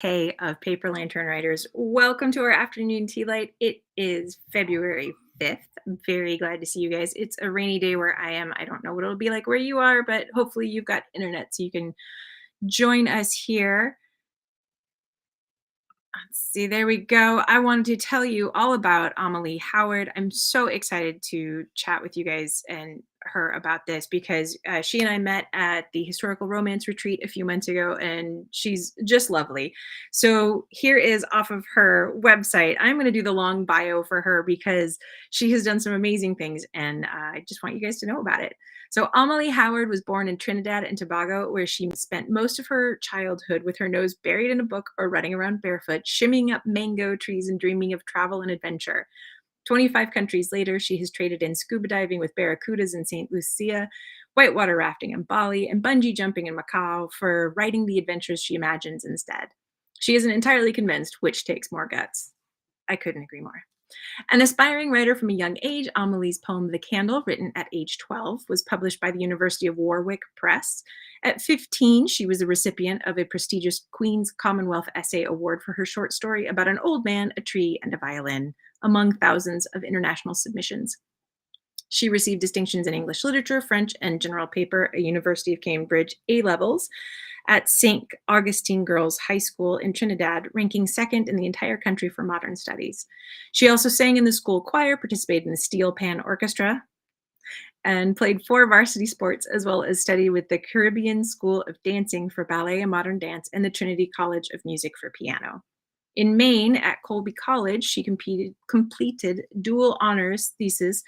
Hey of Paper Lantern Writers. Welcome to our afternoon tea light. It is February 5th. I'm very glad to see you guys. It's a rainy day where I am. I don't know what it'll be like where you are, but hopefully you've got internet so you can join us here. Let's see, there we go. I wanted to tell you all about Amalie Howard. I'm so excited to chat with you guys and her about this because she and I met at the historical romance retreat a few months ago, and she's just lovely. So here is off of her website. I'm going to do the long bio for her because she has done some amazing things, and I just want you guys to know about it. So Amalie Howard was born in Trinidad and Tobago, where she spent most of her childhood with her nose buried in a book or running around barefoot, shimmying up mango trees and dreaming of travel and adventure. 25 countries later, she has traded in scuba diving with barracudas in St. Lucia, whitewater rafting in Bali, and bungee jumping in Macau for writing the adventures she imagines instead. She isn't entirely convinced which takes more guts. I couldn't agree more. An aspiring writer from a young age, Amalie's poem The Candle, written at age 12, was published by the University of Warwick Press. At 15, she was the recipient of a prestigious Queen's Commonwealth Essay Award for her short story about an old man, a tree, and a violin, among thousands of international submissions. She received distinctions in English literature, French, and general paper at University of Cambridge A-levels at St. Augustine Girls High School in Trinidad, ranking second in the entire country for modern studies. She also sang in the school choir, participated in the Steel Pan Orchestra, and played 4 varsity sports, as well as studied with the Caribbean School of Dancing for Ballet and Modern Dance and the Trinity College of Music for Piano. In Maine, at Colby College, she completed dual honors thesis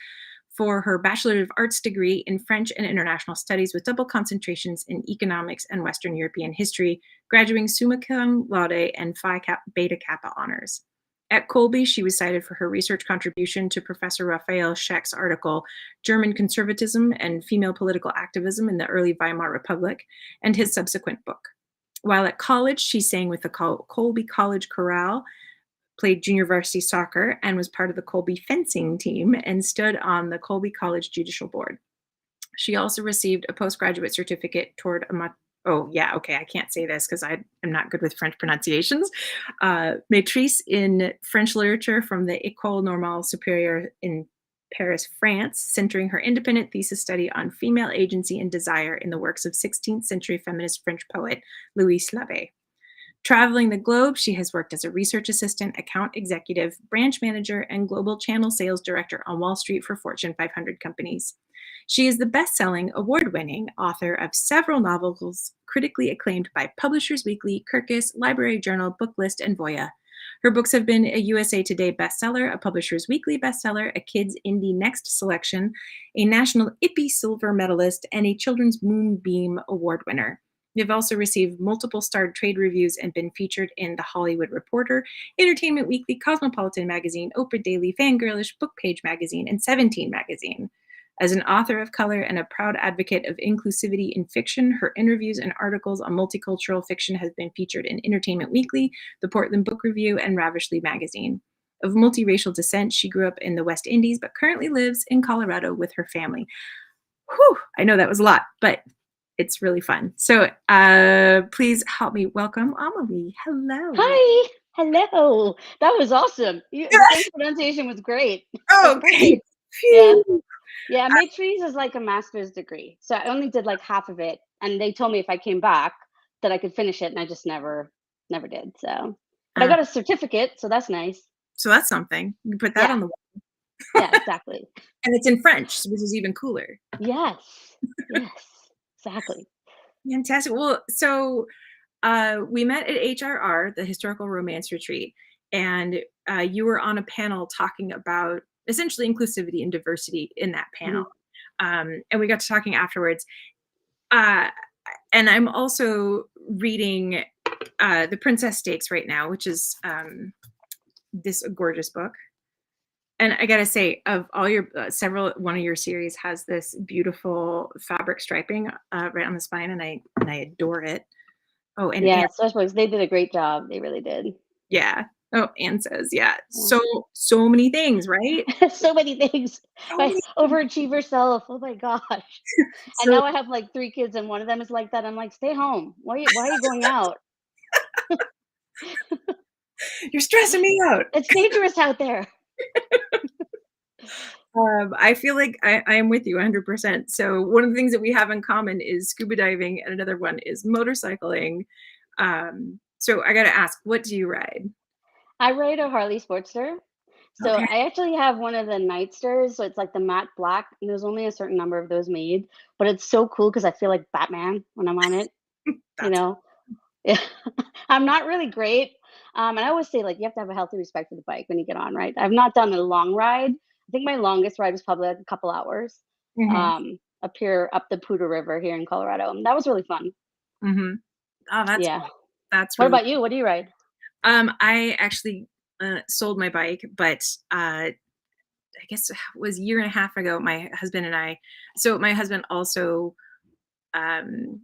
for her Bachelor of Arts degree in French and International Studies with double concentrations in Economics and Western European History, graduating summa cum laude and Phi Beta Kappa honors. At Colby, she was cited for her research contribution to Professor Raphael Scheck's article, German Conservatism and Female Political Activism in the Early Weimar Republic, and his subsequent book. While at college, she sang with the Colby College Chorale, played junior varsity soccer, and was part of the Colby fencing team and stood on the Colby College Judicial Board. She also received a postgraduate certificate toward I can't say this because I am not good with French pronunciations. Maîtrise in French literature from the École Normale Supérieure in Paris, France, centering her independent thesis study on female agency and desire in the works of 16th century feminist French poet Louise Labbé. Traveling the globe, she has worked as a research assistant, account executive, branch manager, and global channel sales director on Wall Street for Fortune 500 companies. She is the best-selling, award-winning author of several novels critically acclaimed by Publishers Weekly, Kirkus, Library Journal, Booklist, and Voya. Her books have been a USA Today bestseller, a Publishers Weekly bestseller, a Kids Indie Next selection, a National IPPY Silver medalist, and a Children's Moonbeam Award winner. They've also received multiple starred trade reviews and been featured in The Hollywood Reporter, Entertainment Weekly, Cosmopolitan Magazine, Oprah Daily, Fangirlish, Book Page Magazine, and 17 Magazine. As an author of color and a proud advocate of inclusivity in fiction, her interviews and articles on multicultural fiction have been featured in Entertainment Weekly, The Portland Book Review, and Ravishly Magazine. Of multiracial descent, she grew up in the West Indies, but currently lives in Colorado with her family. Whew, I know that was a lot, but it's really fun. So please help me welcome Amalie. Hello. Hi. Hello. That was awesome. Your French pronunciation was great. Oh, great. Yeah. Yeah. Maîtrise is like a master's degree. So I only did like half of it. And they told me if I came back that I could finish it. And I just never did. So, but I got a certificate. So that's nice. So that's something. You can put that on the wall. Yeah, exactly. And it's in French, which is even cooler. Yes. Yes. Exactly. Fantastic. Well, so we met at HRR, the Historical Romance Retreat, and you were on a panel talking about essentially inclusivity and diversity in that panel. And we got to talking afterwards. And I'm also reading The Princess Stakes right now, which is this gorgeous book. And I gotta say, of all your one of your series has this beautiful fabric striping right on the spine, and I adore it. Oh, and yeah, Swatchbooks, they did a great job. They really did. Yeah. Oh, Anne says, yeah. So many things, right? So many things. My overachiever self. Oh my gosh. And now I have like 3 kids, and one of them is like that. I'm like, stay home. Why are you going out? You're stressing me out. It's dangerous out there. I feel like I am with you 100%. So one of the things that we have in common is scuba diving, and another one is motorcycling. So I gotta ask, what do you ride? I ride a Harley Sportster. So Okay, I actually have one of the Nightsters, so it's like the matte black, and there's only a certain number of those made, but it's so cool because I feel like Batman when I'm on it, you that's know? Yeah. I'm not really great, and I always say, like, you have to have a healthy respect for the bike when you get on, right? I've not done a long ride. I think my longest ride was probably, like, a couple hours, mhm, up here up the Poudre River here in Colorado, and that was really fun. mhm. Oh, that's Yeah. cool. That's What really about you? What do you ride? I actually, sold my bike, but, I guess it was a year and a half ago, my husband and I so my husband also, um,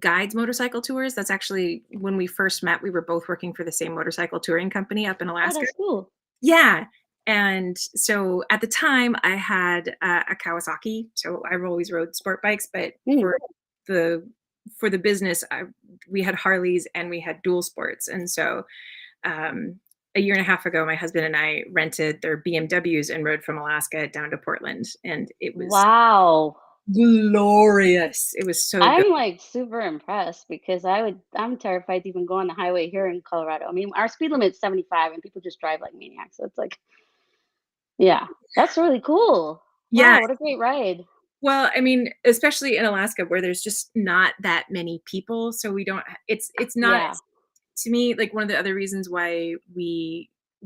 guides motorcycle tours. That's actually when we first met, we were both working for the same motorcycle touring company up in Oh, Alaska. that's cool. Yeah, and so at the time, I had a Kawasaki, so I've always rode sport bikes, but Mm. the for the business, we had Harleys and we had dual sports, and so, um, a year and a half ago, my husband and I rented their BMWs and rode from Alaska down to Portland, and it was Wow. glorious. It was so good. I'm, like, super impressed because I'm terrified to even go on the highway here in Colorado. I mean, our speed limit's 75 and people just drive like maniacs, so it's like yeah, that's really cool. Yeah, Wow, what a great ride. well, I mean, especially in Alaska where there's just not that many people, so we don't it's not Yeah. to me, like, one of the other reasons why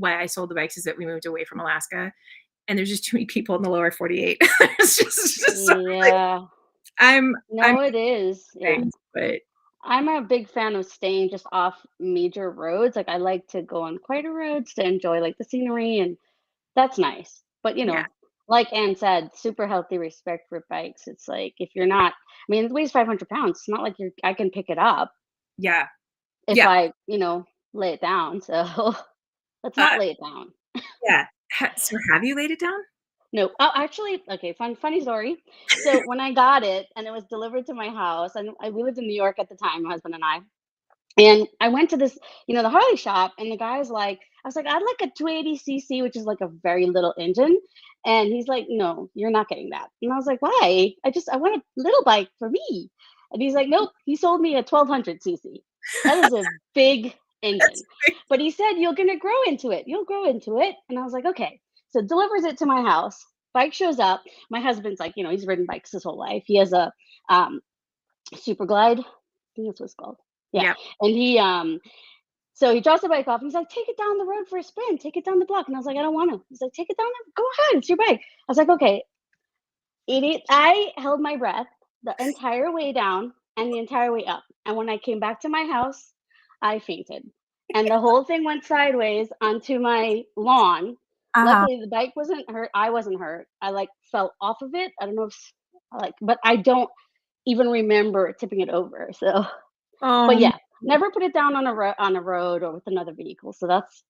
I sold the bikes is that we moved away from Alaska, and there's just too many people in the lower 48. It's just so like, Yeah. I'm No, it is, yeah. things, but I'm a big fan of staying just off major roads, like, I like to go on quieter roads to enjoy, like, the scenery, and that's nice. But, yeah, like Anne said, super healthy respect for bikes. It's like, if you're not I mean, it weighs 500 pounds. It's not like I can pick it up yeah, if yeah, I, lay it down, so let's uh, not lay it down. yeah. So have you laid it down? No. Oh, actually, okay, funny story. So when I got it and it was delivered to my house, and we lived in New York at the time, my husband and I. And I went to this, the Harley shop, and the guy's like, I was like, I'd like a 280cc, which is like a very little engine. And he's like, no, you're not getting that. And I was like, why? I want a little bike for me. And he's like, nope. He sold me a 1200cc. That is a big engine. That's right. But he said, you're going to grow into it. You'll grow into it. And I was like, okay. So delivers it to my house. Bike shows up. My husband's like, he's ridden bikes his whole life. He has a Super Glide. I think that's what it's called. Yeah. Yeah. And so he drops the bike off and he's like, take it down the road for a spin, take it down the block. And I was like, I don't want to. He's like, take it down, go ahead, it's your bike. I was like, okay. Idiot. I held my breath the entire way down and the entire way up. And when I came back to my house, I fainted. And the whole thing went sideways onto my lawn. Uh-huh. Luckily, the bike wasn't hurt. I wasn't hurt. I like fell off of it. I don't know if but I don't even remember tipping it over. So but Um, yeah, never put it down on a road or with another vehicle, so that's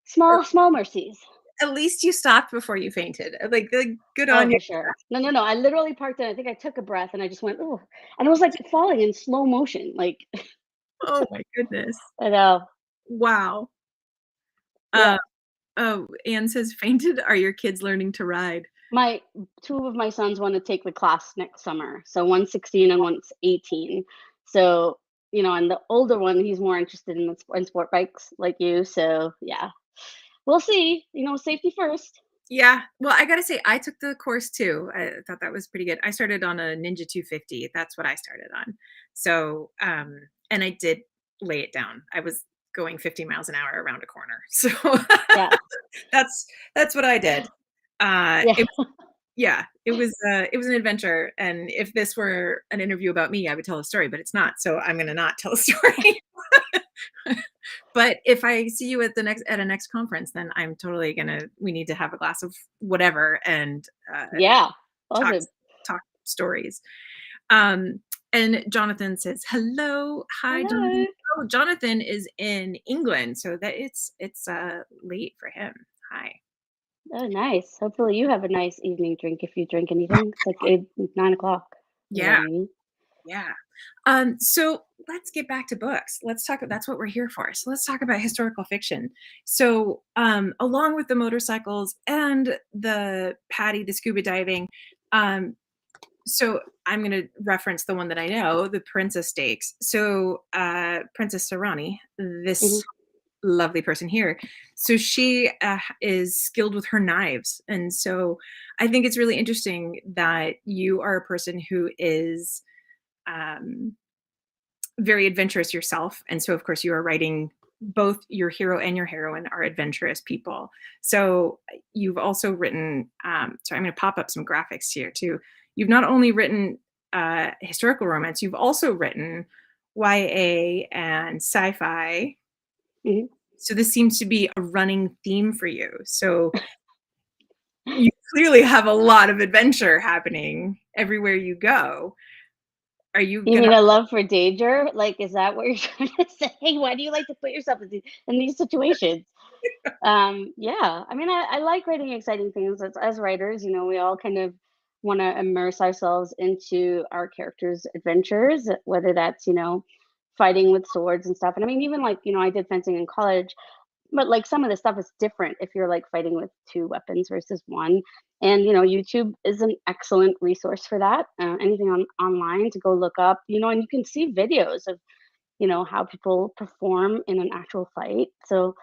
small mercies. at least you stopped before you fainted. Like, good Oh, on you. for sure. No, no, no, I literally parked it. I think I took a breath and I just went, "Ooh," and it was, like, falling in slow motion, like, Oh my goodness. I know. Wow. Uh, Yeah. oh, Anne says, "Fainted? Are your kids learning to ride?" My 2 of my sons wanna take the class next summer, so one's 16 and one's 18. So, and the older one, he's more interested in sport bikes like you, so yeah. We'll see, safety first. Yeah. Well, I gotta say, I took the course too. I thought that was pretty good. I started on a Ninja 250. That's what I started on. So, and I did lay it down. I was going 50 miles an hour around a corner. So Yeah. that's that's what I did. Yeah. Yeah, it was an adventure, and if this were an interview about me, I would tell a story, but it's not, so I'm gonna not tell a story. But if I see you at a next conference, then I'm totally gonna we need to have a glass of whatever and, Yeah. talk Awesome. talk stories. Um, and Jonathan says, "Hello. Hi, Jonathan." Hello. Oh, Jonathan is in England, so that it's late for him. Hi. Oh, nice. Hopefully you have a nice evening drink if you drink anything. It's like 8, 9 o'clock. Is that Yeah, what you mean? yeah. So let's get back to books. Let's talk. That's what we're here for. So let's talk about historical fiction. So, along with the motorcycles and the Patty, the scuba diving, um, so I'm going to reference the one that I know, the Princess Stakes. So, Princess Sarani, Mhm. this lovely person here. So she is skilled with her knives. And so I think it's really interesting that you are a person who is um, very adventurous yourself. And so, of course, you are writing both your hero and your heroine are adventurous people. So you've also written, so I'm going to pop up some graphics here too. You've not only written historical romance, you've also written YA and sci fi. Mhm. So this seems to be a running theme for you. So you clearly have a lot of adventure happening everywhere you go. Are you You gonna? mean a love for danger? Like, is that what you're trying to say? Why do you like to put yourself in these situations? Yeah, I mean, I like writing exciting things. As writers, we all kind of want to immerse ourselves into our characters' adventures, whether that's, fighting with swords and stuff. And I mean, even like, I did fencing in college, but like some of the stuff is different if you're like fighting with two weapons versus one. And YouTube is an excellent resource for that. Anything online to go look up, and you can see videos of how people perform in an actual fight. So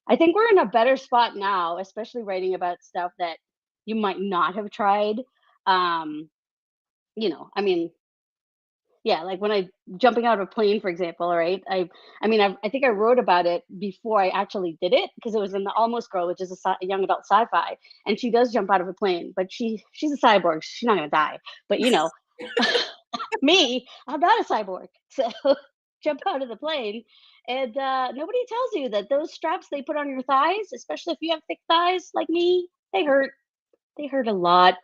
I think we're in a better spot now, especially writing about stuff that you might not have tried. Um, I mean, yeah, like when I jumping out of a plane, for example, right? I think I wrote about it before I actually did it because it was in the Almost Girl, which is a young adult sci-fi, and she does jump out of a plane, but she's a cyborg. She's not gonna die, but me, I'm not a cyborg, so jump out of the plane, and nobody tells you that those straps they put on your thighs, especially if you have thick thighs like me, they hurt. They hurt a lot.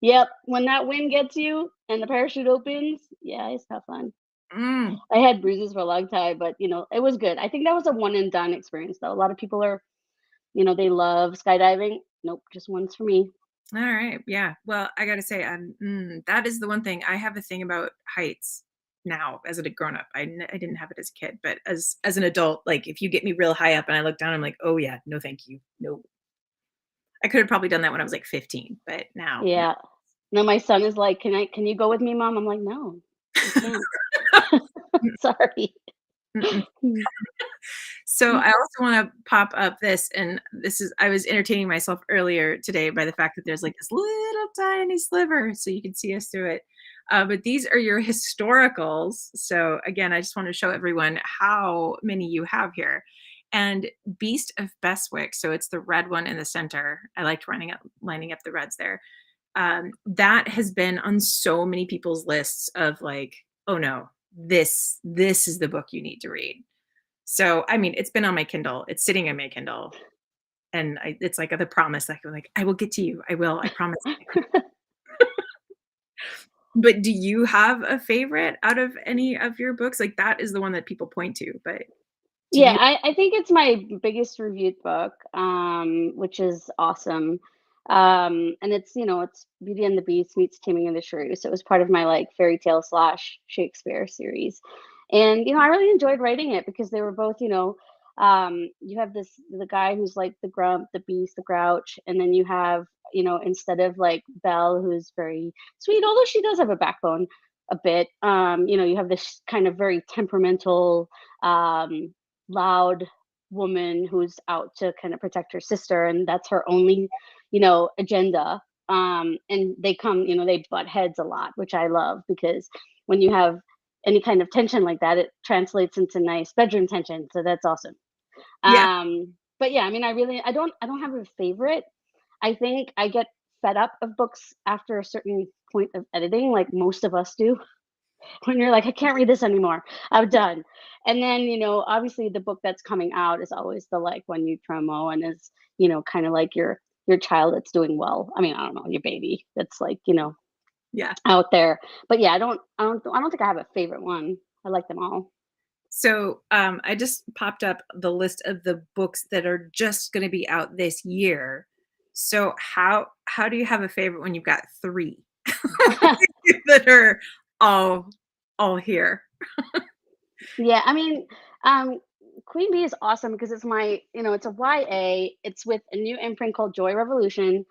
Yep, when that wind gets you and the parachute opens, yeah, it's not fun. Mm. I had bruises for a long time, but it was good. I think that was a one and done experience though. A lot of people are, they love skydiving. Nope, just once for me. All right. Yeah. Well, I got to say, that is the one thing I have a thing about heights now as a grown up. I didn't have it as a kid, but as an adult, like if you get me real high up and I look down, I'm like, oh yeah, no, thank you. No, I could have probably done that when I was like 15, but now, no. Yeah. Now my son is like, can you go with me, mom? I'm like, no, I can't. Sorry. Mm-mm. Mm. So I also want to pop up this, and I was entertaining myself earlier today by the fact that there's like this little tiny sliver, so you can see us through it. But these are your historicals. So again, I just want to show everyone how many you have here. And Beast of Bestwick, so it's the red one in the center. I liked lining up the reds there. That has been on so many people's lists of like, oh no, this is the book you need to read. So, I mean, it's been on my Kindle. It's sitting on my Kindle, and it's like the promise. Like I will get to you. I will. I promise. But do you have a favorite out of any of your books? Like that is the one that people point to. But do Yeah, you? I think it's my biggest reviewed book, which is awesome. And it's Beauty and the Beast meets Taming of the Shrew. So it was part of my like fairy tale slash Shakespeare series. And I really enjoyed writing it because they were both, you have the guy who's like the grump, the beast, the grouch, and then you have, instead of like Belle, who's very sweet, although she does have a backbone a bit, you have this kind of very temperamental, loud woman who's out to kind of protect her sister, and that's her only agenda. And they butt heads a lot, which I love because when you have any kind of tension like that, it translates into nice bedroom tension, so that's awesome. Yeah, But yeah, I mean, I don't have a favorite. I think I get fed up of books after a certain point of editing, like most of us do, when you're like, I can't read this anymore. I'm done. And then, obviously the book that's coming out is always the like one you promo and is, kind of like your child that's doing well. I mean, I don't know, your baby that's like, yeah. out there. But yeah, I don't think I have a favorite one. I like them all. So I just popped up the list of the books that are just going to be out this year. So how do you have a favorite when you've got three that are all all here? Yeah, I mean, Queen Bee is awesome because it's my, it's a YA. It's with a new imprint called Joy Revolution.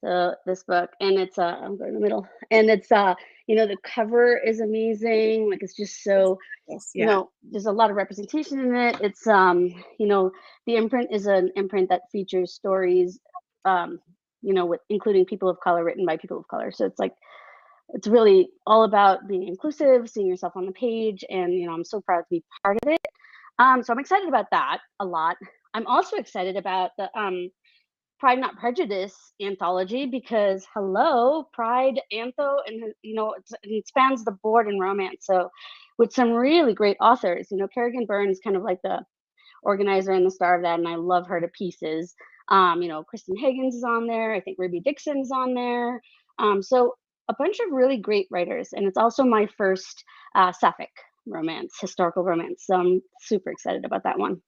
So this book, and it's I'm going in the middle, and it's the cover is amazing. Like it's just so, Yes, yeah. there's a lot of representation in it. It's the imprint is an imprint that features stories, with including people of color, written by people of color. So it's really all about being inclusive, seeing yourself on the page, and I'm so proud to be part of it. So I'm excited about that a lot. I'm also excited about the Pride Not Prejudice anthology because hello, Pride, Antho, and it spans the board in romance. So with some really great authors, Kerrigan Byrne is kind of like the organizer and the star of that, and I love her to pieces. Kristen Higgins is on there. I think Ruby Dixon's on there. So a bunch of really great writers, and it's also my first sapphic romance, historical romance. So I'm super excited about that one.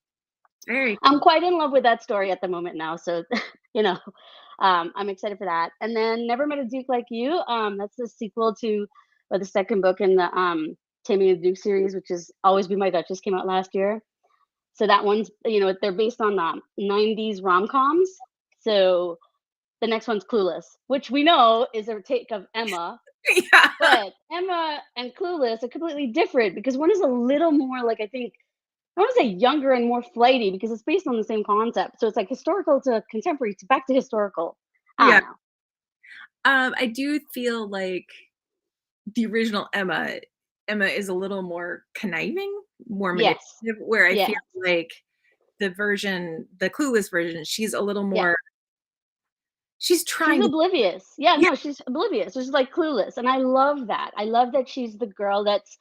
Very I'm cool. quite in love with that story at the moment now, so you know, I'm excited for that. And then Never Met a Duke Like You. That's the sequel to or the second book in the Taming of the Duke series, which is Always Be My Duchess, came out last year. So that one's, they're based on 90s rom-coms. So the next one's Clueless, which we know is a take of Emma, Yeah. but Emma and Clueless are completely different because one is a little more like, I want to say younger and more flighty because it's based on the same concept. So it's like historical to contemporary to back to historical. I Yeah. don't know. I do feel like the original Emma is a little more conniving, more Yes. manipulative, where I feel Yeah. like the Clueless version, she's a little Yeah. more she's She's trying to oblivious. Yeah, yeah, no, she's oblivious. She's like clueless. And I love that. I love that she's the girl that's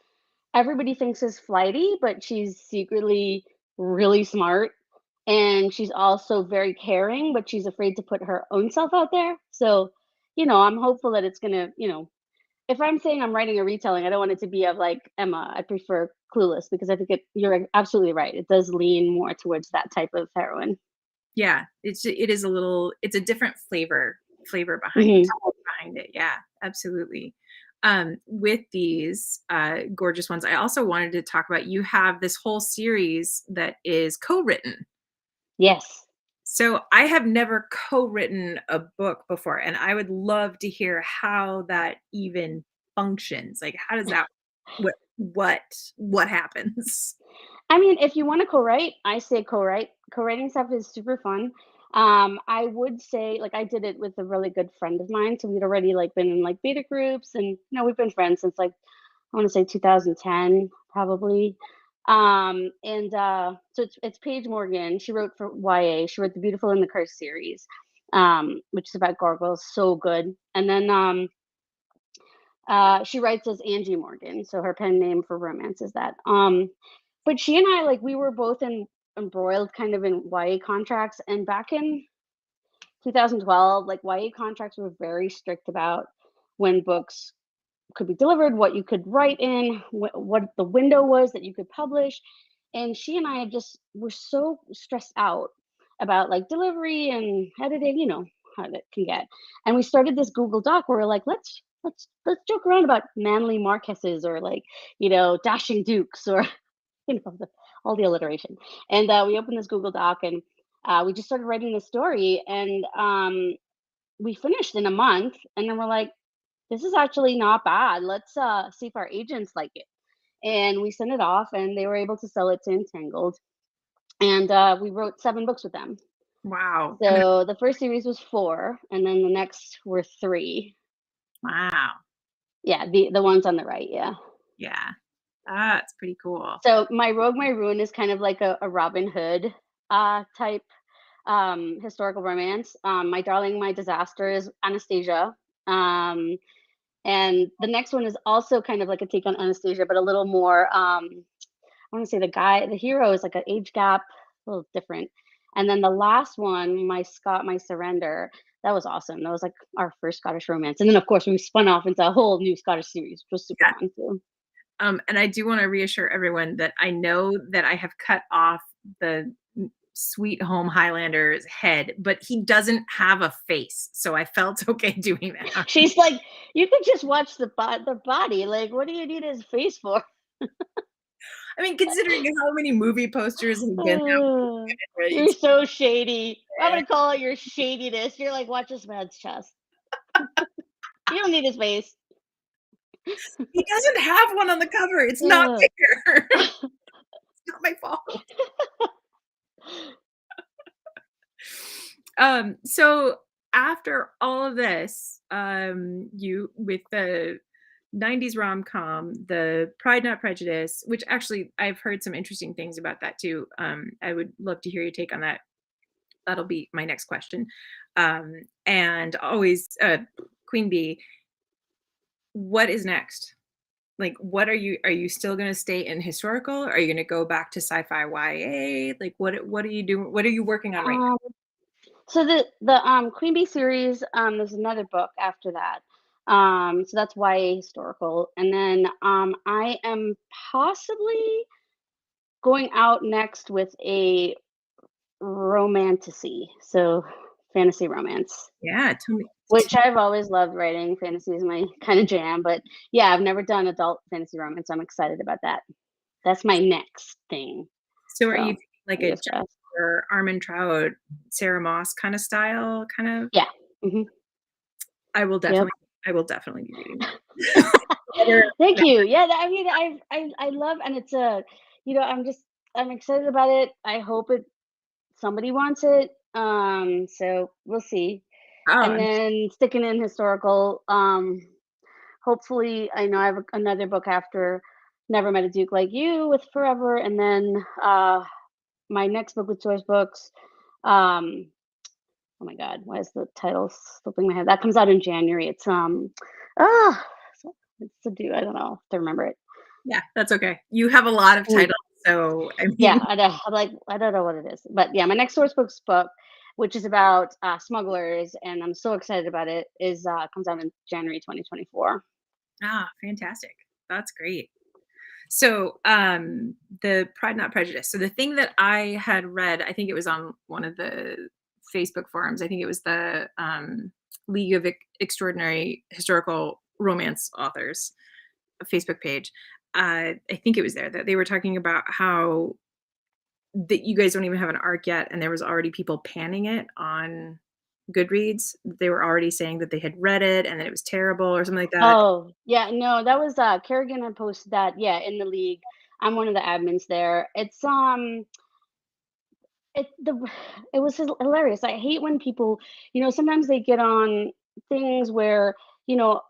everybody thinks is flighty, but she's secretly really smart. And she's also very caring, but she's afraid to put her own self out there. So, I'm hopeful that it's going to, if I'm saying I'm writing a retelling, I don't want it to be of like Emma. I prefer Clueless because I think you're absolutely right. It does lean more towards that type of heroine. yeah, it is a little it's a different flavor Hmm. behind it. Yeah, absolutely. With these gorgeous ones, I also wanted to talk about you have this whole series that is co-written. Yes. So I have never co-written a book before, and I would love to hear how that even functions. Like, how does that what what happens? I mean, if you want to co-write, I say co-write. Co-writing stuff is super fun. I would say like I did it with a really good friend of mine. So we'd already like been in like beta groups and we've been friends since like I want to say 2010 probably. And so it's Paige Morgan. She wrote for YA. She wrote the Beautiful and the Cursed series, which is about gargoyles. So good. And then she writes as Angie Morgan. So her pen name for romance is that. But she and I, like, we were both embroiled kind of in YA contracts, and back in 2012, like, YA contracts were very strict about when books could be delivered, what you could write in, what the window was that you could publish, and she and I just were so stressed out about, like, delivery and editing, how that can get, and we started this Google Doc where we're like, "Let's joke around about manly marquises or, like, dashing dukes," or all the alliteration. And we opened this Google Doc and we just started writing the story. And we finished in a month. And then we're like, this is actually not bad. Let's see if our agents like it. And we sent it off and they were able to sell it to Entangled. And we wrote 7 books with them. Wow. I mean, So the first series was 4, and then the next were 3. wow. Yeah, the ones on the right. Yeah. Yeah. That's pretty cool. So my Rogue, My Ruin is kind of like a Robin Hood type historical romance. My Darling, My Disaster is Anastasia. Um, and the next one is also kind of like a take on Anastasia, but a little more. I want to say the hero is like an age gap, a little different. And then the last one, My Surrender, that was awesome. That was like our first Scottish romance. And then, of course, we spun off into a whole new Scottish series, which was super Yeah. fun too. And I do want to reassure everyone that I know that I have cut off the Sweet Home Highlander's head, but he doesn't have a face. So I felt okay doing that. She's like, "You could just watch the body, like, what do you need his face for?" I mean, considering how many movie posters have been out, Uh, right? you're so shady. I'm gonna call it your shadiness. You're like, watch this man's chest. You don't need his face. He doesn't have one on the cover. It's not Uh, fair. It's not my fault. So after all of this, you with the 90s rom-com, the Pride Not Prejudice, which actually I've heard some interesting things about that too. I would love to hear your take on that. That'll be my next question. And always Queen Bee, what is next? Like, what are you still gonna stay in historical? Are you gonna go back to sci-fi YA? Like, what are you doing? What are you working on right um, so the Queen Bee series, there's another book after that. So that's YA historical, and then I am possibly going out next with a romantasy, so fantasy romance. now? Yeah, tell me. Which I've always loved writing. Fantasy is my kind of jam, but yeah, I've never done adult fantasy romance. So I'm excited about that. That's my next thing. So are you So thinking like a fingers Jack crossed. or Armand Trout, Sarah Moss kind of style, kind of? Yeah. Hmm. I will Yep. definitely I will definitely be reading that. Better Thank you. Yeah, I mean, I love, and it's a, I'm excited about it. I hope somebody wants it. So we'll see. oh, And then sticking in historical. Hopefully, I know I have another book after Never Met a Duke Like You with Forever, and then my next book with Choice Books. Um, oh my God, why is the title slipping my head? That comes out in January. Ah, it's to do. I don't know to remember it. yeah, that's okay. You have a lot of Mm, titles, so I yeah, mean, I'm like, I don't know what it is, but yeah, my next Source Books book, which is about smugglers, and I'm so excited about it, is comes out in January 2024. fantastic. That's great. So, the Pride Not Prejudice. So the thing that I had read, I think it was on one of the Facebook forums. I think it was the League of Extraordinary Historical Romance Authors Facebook page. I think it was there that they were talking about how that you guys don't even have an arc yet, and there was already people panning it on Goodreads. They were already saying that they had read it and that it was terrible or something like that. Oh, yeah, no, that was, Kerrigan had posted that, yeah, in the league. I'm one of the admins there. It the it was hilarious. I hate when people, sometimes they get on things where, you know,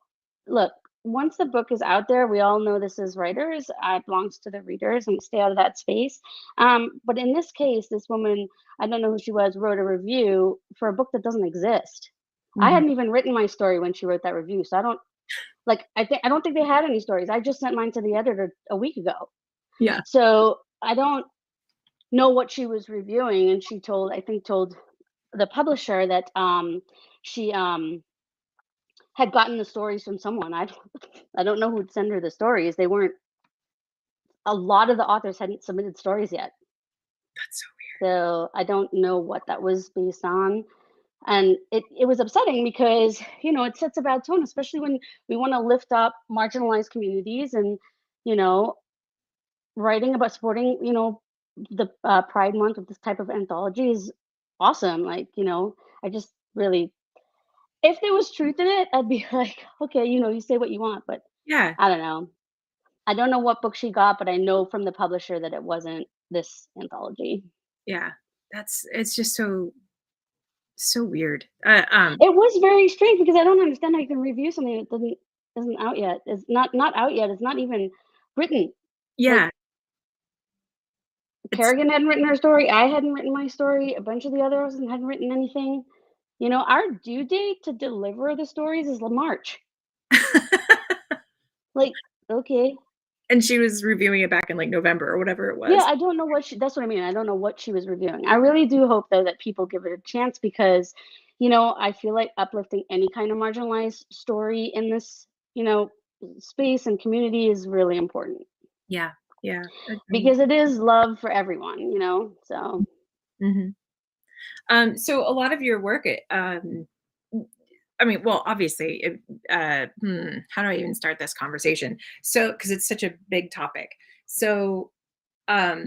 look, once the book is out there, we all know this as writers, it belongs to the readers, and we stay out of that space. But in this case, this woman, I don't know who she was, wrote a review for a book that doesn't exist. I Mhm. hadn't even written my story when she wrote that review, so I don't think they had any stories. I just sent mine to the editor a week ago. Yeah. So I don't know what she was reviewing, and told the publisher that she had gotten the stories from someone. I don't know who'd send her the stories. They weren't A lot of the authors hadn't submitted stories yet. That's so So I don't know what that was based on. And it was upsetting because, it sets a bad tone, especially when we want to lift up marginalized communities, and, you know, writing about supporting, the Pride Month with this type of anthology is awesome. Like, I just really, if there was truth in it, I'd be like, okay, you say what you want, but yeah, I don't know. I don't know what book she got, but I know from the publisher that it wasn't this anthology. yeah. It's just so weird. It was very strange because I don't understand how you can review something that doesn't isn't out yet. It's not out yet. It's not even written. Like, Yeah, it's Kerrigan hadn't written her story. I hadn't written my story. A bunch of the others hadn't written anything. Our due date to deliver the stories is March. Like, okay. and she was reviewing it back in, like, November or whatever it Yeah, was. I don't know that's what I mean. I don't know what she was reviewing. I really do hope though that people give it a chance because, I feel like uplifting any kind of marginalized story in this, space and community is really important Yeah, yeah, agreed. because it is love for everyone. So, Mhm. So a lot of your work, I mean, well, obviously, how do I even start this conversation? So, because it's such a big topic. So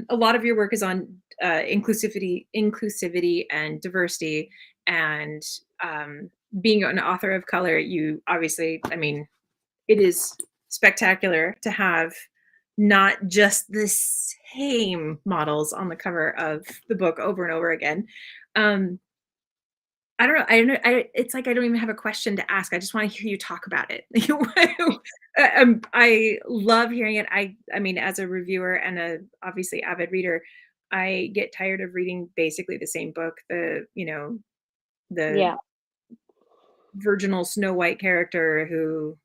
a lot of your work is on inclusivity and diversity, and being an author of color, you obviously, I mean, it is spectacular to have not just the same models on the cover of the book over and over again. Um, I don't know. I don't know. It's like I don't even have a question to ask. I just want to hear you talk about it. I love hearing it. I mean, as a reviewer and a obviously avid reader, I get tired of reading basically the same book. The Yeah. virginal Snow White character who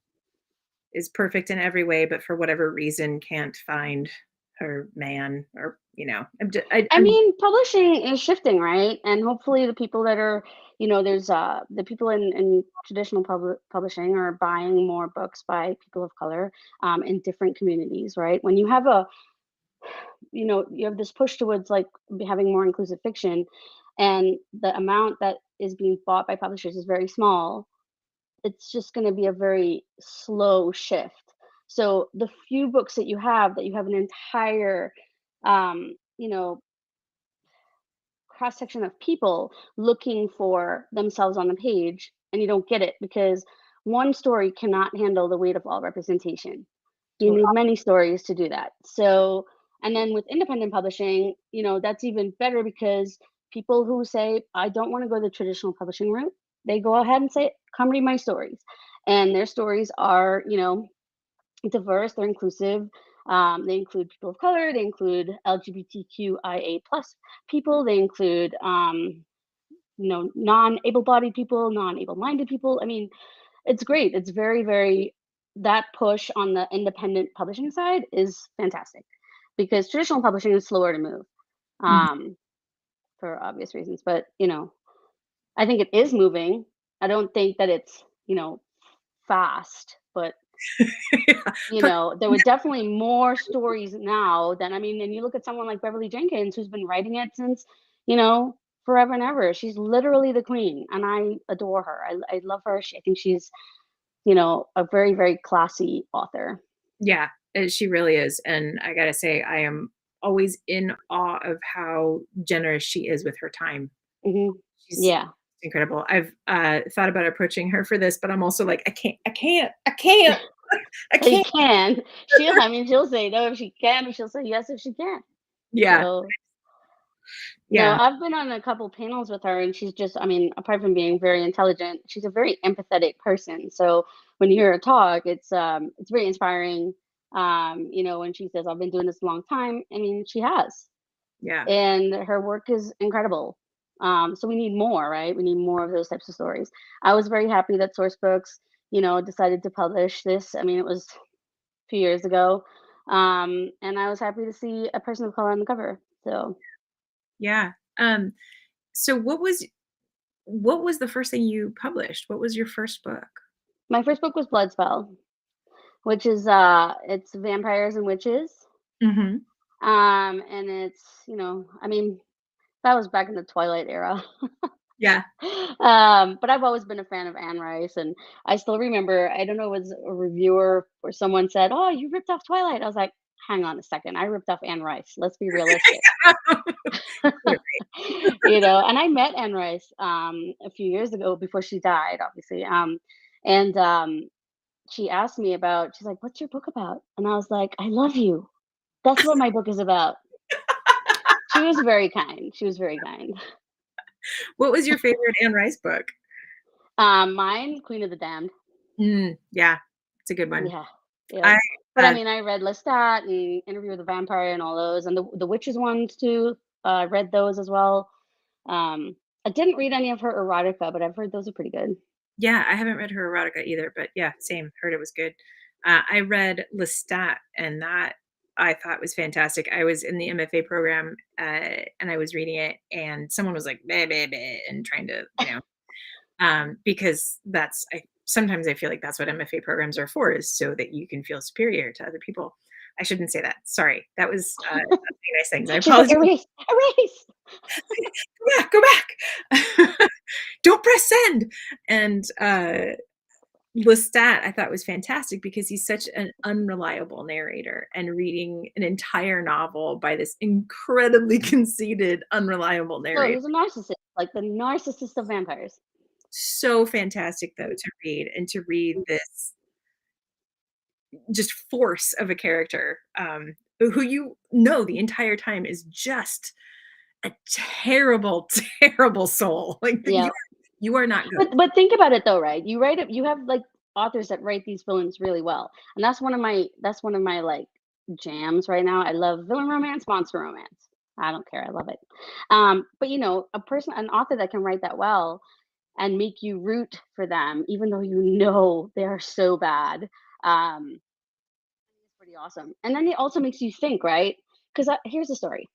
is perfect in every way, but for whatever reason can't find her man, or I I'm mean, publishing is shifting, right? And hopefully the people that are, there's the people in traditional publishing are buying more books by people of color in different communities, right? When you have you have this push towards like having more inclusive fiction, and the amount that is being bought by publishers is very small, it's just going to be a very slow shift. So the few books that you have an entire um, you know cross section of people looking for themselves on the page, and you don't get it because one story cannot handle the weight of all representation. You totally. need many stories to do that. So, and then with independent publishing, that's even better because people who say, I don't want to go the traditional publishing route, they go ahead and say, come read my stories. And their stories are, diverse, they're inclusive. They include people of color, they include LGBTQIA plus people, they include non-able-bodied people, non-able-minded people. I mean, it's great. It's very, very that push on the independent publishing side is fantastic because traditional publishing is slower to move Mhm. um, for obvious reasons. But I think it is moving. I don't think that it's fast, but Yeah, but there were definitely more stories now than I mean, and you look at someone like Beverly Jenkins, who's been writing it since, you know, forever and ever. She's literally the queen, and I adore her. I love her. I think she's, a very, very classy author. yeah, she really is, and I gotta say, I am always in awe of how generous she is with her time. Hmm. She's Yeah, incredible. I've, thought about approaching her for this, but I'm also like, I can't, I you can't. can. I mean, she'll say no if she can, or she'll say yes if she can. Yeah, So no, yeah, I've been on a couple panels with her, and she's just, I mean, apart from being very intelligent, she's a very empathetic person. So when you hear her talk, it's very inspiring. When she says, "I've been doing this a long time," I mean, she has, yeah, and her work is incredible. So we need more, right? We need more of those types of stories. I was very happy that Sourcebooks, decided to publish this. I mean, it was a few years ago, and I was happy to see a person of color on the cover. So yeah. So what was the first thing you published? What was your first book? my first book was Bloodspell, which is it's vampires and witches. Mhm. And it's, I mean, that was back in the Twilight era. Yeah. But I've always been a fan of Anne Rice, and I still remember, I don't know, it was a reviewer or someone said, "Oh, you ripped off Twilight." I was like, "Hang on a second, I ripped off Anne Rice. Let's be realistic." And I met Anne Rice a few years ago before she died, obviously. And she asked me about, she's like, "What's your book about?" And I was like, "I love you. That's what my book is about." She was very kind. She was very kind. What was your favorite Anne Rice book? Mine, Queen of the Damned. Yeah, it's a good one. Yeah. Yep. I, But I uh mean, I read Lestat and Interview with the Vampire and all those, and the witches ones too. I read those as well. I didn't read any of her erotica, but I've heard those are pretty good. yeah, I haven't read her erotica either, but yeah, same, heard it was good. I read Lestat, and that I thought was fantastic. I was in the MFA program, and I was reading it, and someone was like, "Bleh, bleh, bleh," and trying to, because sometimes I feel like that's what MFA programs are for, is so that you can feel superior to other people. I shouldn't say that. Sorry. That was, not saying nice things. I She's like, apologize. erase, erase. Yeah, go back. Don't press send. And, Lestat I thought was fantastic because he's such an unreliable narrator, and reading an entire novel by this incredibly conceited, unreliable Oh, narrator. he's a narcissist, like the narcissist of vampires. So fantastic though to read, and to read this just force of a character, who you know the entire time is just a terrible, terrible soul. Like, Yeah. you are not good. But think about it though, right? You have like authors that write these villains really well. And that's one of my like jams right now. I love villain romance, monster romance. I don't care. I love it. But an author that can write that well and make you root for them, even though you know they are so bad. It's pretty awesome. And then it also makes you think, right? Because here's the story.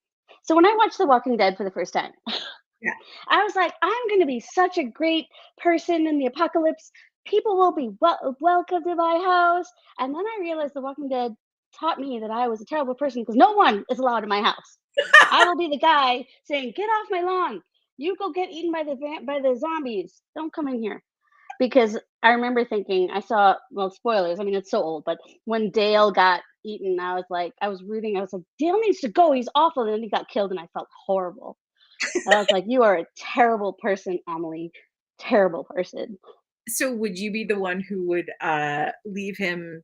So when I watched The Walking Dead for the first time, Yeah. I was like, I'm going to be such a great person in the apocalypse. People will be welcome to my house. And then I realized The Walking Dead taught me that I was a terrible person because no one is allowed in my house. I will be the guy saying, "Get off my lawn! You go get eaten by by the zombies. Don't come in here." Because I remember thinking, I saw, well, spoilers. I mean, it's so old, but when Dale got eaten, I was like, I was rooting. I was like, Dale needs to go. He's awful. And then he got killed, and I felt horrible. And I was like, "You are a terrible person, Amelie. Terrible person." So would you be the one who would, leave him,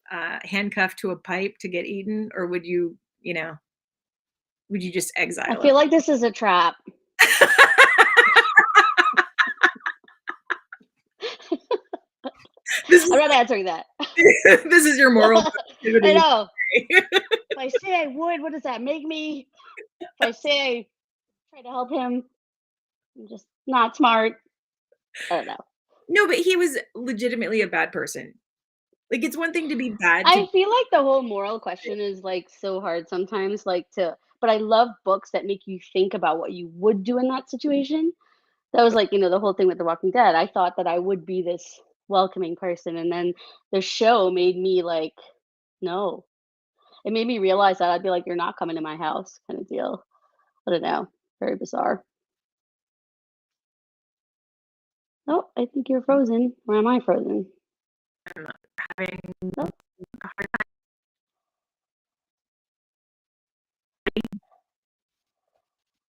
handcuffed to a pipe to get eaten, or would you just I exile him? feel like this is a trap. This is I'm not answering that. this is your moral I positivity. know. If I say I would, what does that make me? If I say I try to help him, I'm just not smart. I don't know. No, but he was legitimately a bad person. Like, it's one thing to be bad to I feel like the whole moral question is like so hard sometimes, but I love books that make you think about what you would do in that situation. That was like, the whole thing with The Walking Dead. I thought that I would be this welcoming person, and then the show made me like, no. It made me realize that I'd be like, "You're not coming to my house," kind of deal. I don't know. Very bizarre. Oh, I think you're frozen. Or am I frozen? having Oh, a hard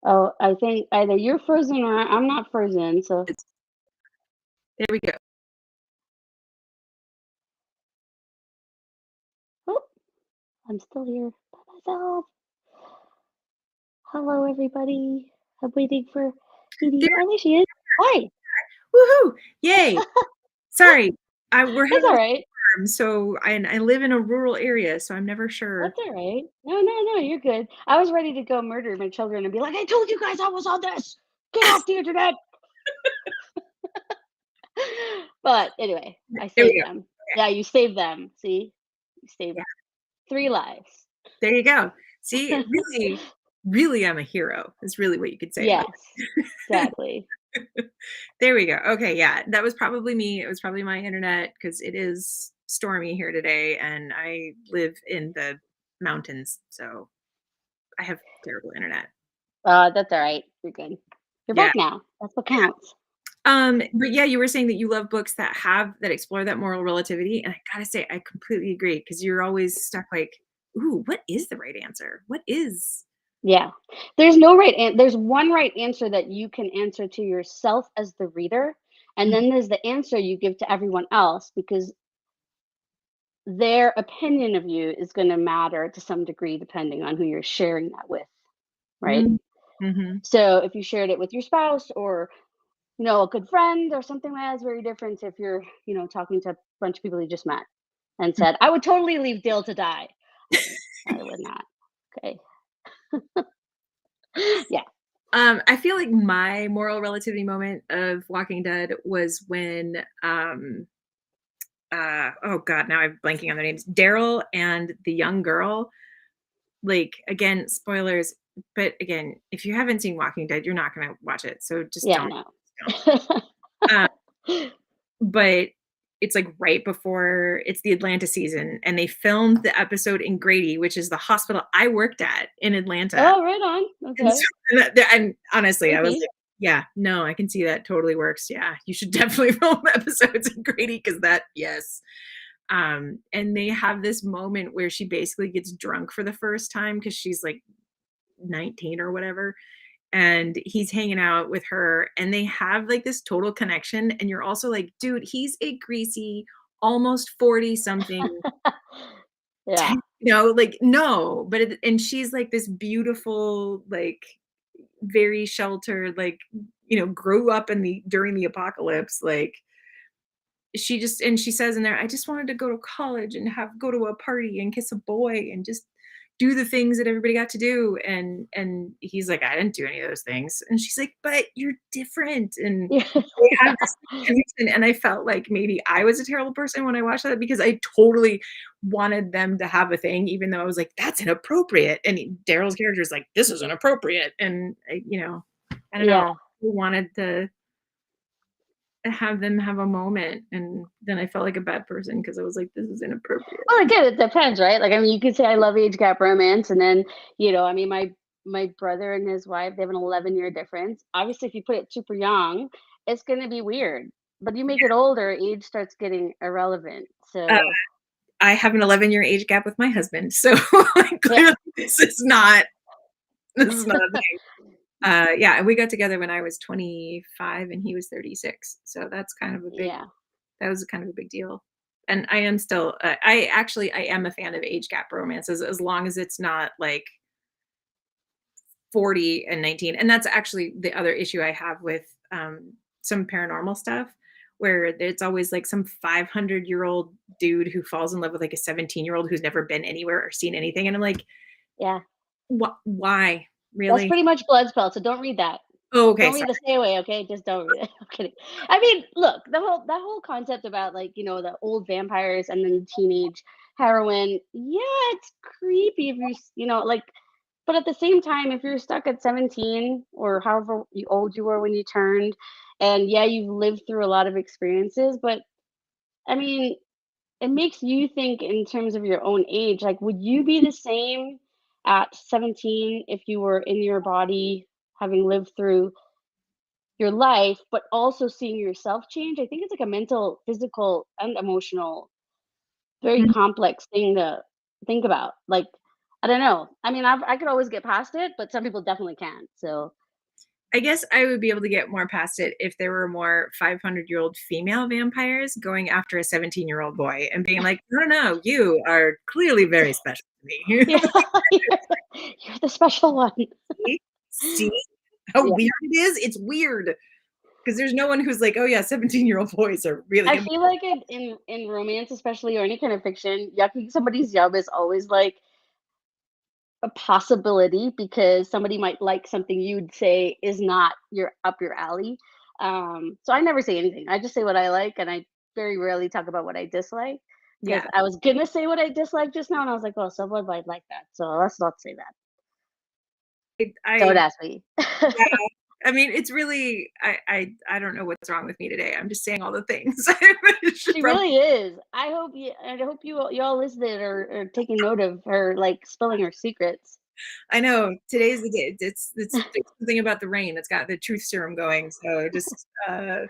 oh, I think either you're frozen or I'm not frozen. So, time. There we go. oh, I'm still here by myself. Hello, everybody. I'm waiting for Edie. There Oh, there she is. Hi. woohoo! Yay! Sorry. We're That's having all a right. storm, so I live in a rural area, so I'm never sure. That's all right. No, no, no, you're good. I was ready to go murder my children and be like, "I told you guys I was on this. Get off the internet." But anyway, I There we saved go. them. Yeah, you saved them. See? You saved Yeah, 3 lives. there you go. See, really, really, I'm a hero, is really what you could say about Yes, exactly. There we go. Okay, yeah, that was probably me. It was probably my internet because it is stormy here today, and I live in the mountains, so I have terrible internet. That's all right. You're good. You're Yeah. back now. That's what counts. But yeah, you were saying that you love books that explore that moral relativity, and I gotta say, I completely agree because you're always stuck like, "Ooh, what is the right answer? What is?" Yeah. There's one right answer that you can answer to yourself as the reader, and Mhm, then there's the answer you give to everyone else because their opinion of you is gonna matter to some degree depending on who you're sharing that with, right? mm, mhm. So if you shared it with your spouse or, a good friend or something like that is very different if you're, talking to a bunch of people you just met and said, "I would totally leave Dale to die." I would not. Okay. Yeah. I feel like my moral relativity moment of Walking Dead was when, oh god, now I'm blanking on their names. Daryl and the young girl, like, again, spoilers, but again, if you haven't seen Walking Dead, you're not gonna watch it, so just Yeah, don't. no. Uh, but it's, like, right before it's the Atlanta season, and they filmed the episode in Grady, which is the hospital I worked at in Atlanta, Oh, right on. and Okay. so and honestly, I was like, Creepy. Yeah, no, I can see that totally works. Yeah, you should definitely film episodes of Grady because that, yes. And they have this moment where she basically gets drunk for the first time because she's like 19 or whatever. And he's hanging out with her, and they have like this total connection. And you're also like, dude, he's a greasy, almost 40 something, Yeah. like, no, but and she's like this beautiful, like, very sheltered, like, grew up during the apocalypse, like, she just, and she says in there, I just wanted to go to college and go to a party and kiss a boy and just do the things that everybody got to do. And he's like, I didn't do any of those things. And she's like, but you're different. And Yeah. they have this connection. And I felt like maybe I was a terrible person when I watched that because I totally wanted them to have a thing, even though I was like, that's inappropriate. And Daryl's character is like, this is inappropriate. And I don't know. I Yeah. wanted to have them have a moment, and then I felt like a bad person because I was like, "This is inappropriate." Well, again, it depends, right? Like, I mean, you could say I love age gap romance, and then, I mean, my brother and his wife, they have an 11-year difference. Obviously, if you put it super young, it's gonna be weird. But you make it older, age starts getting irrelevant. Uh, So I have an 11-year age gap with my husband, so, like, yeah, clearly this is not a thing. Yeah, and we got together when I was 25 and he was 36, so yeah, that was kind of a big deal. And I am still, I am a fan of age gap romances as long as it's not, like, 40 and 19. And that's actually the other issue I have with some paranormal stuff, where it's always like some 500-year-old dude who falls in love with like a 17-year-old who's never been anywhere or seen anything. And I'm like, yeah. Why? That's Really? pretty much Bloodspell. So don't read that. Oh, okay. Don't read Sorry. the stay away, okay? Just don't read it. I'm kidding. I mean, look, that whole concept about like, the old vampires and then teenage heroine, yeah, it's creepy if like, but at the same time, if you're stuck at 17 or however old you were when you turned, and yeah, you've lived through a lot of experiences, but I mean, it makes you think in terms of your own age. Like, would you be the same at 17 if you were in your body, having lived through your life, but also seeing yourself change? I think it's like a mental, physical, and emotional, very Mhm. complex thing to think about. Like, I don't know. I mean, I could always get past it, but some people definitely can't. So, I guess I would be able to get more past it if there were more 500-year-old female vampires going after a 17-year-old boy and being like, no, no, no, you are clearly very special to me. yeah, you're the special one. See? See how Yeah. weird it is? It's weird because there's no one who's like, "Oh, yeah, 17-year-old boys are really I am." feel like in romance, especially, or any kind of fiction, yucking somebody's yum is always like a possibility because somebody might like something you'd say is not your alley. So I never say anything. I just say what I like, and I very rarely talk about what I dislike. Because Yeah. I was gonna say what I dislike just now, and I was like, "Oh, someone might like that," so let's not say that. Don't I ask me. yeah, I mean, it's really I don't know what's wrong with me today. I'm just saying all the things. I should She probably really is. I hope you all listening are taking note of her, like, spilling her secrets. I know today's the day. It's there's something about the rain that's got the truth serum going. So just if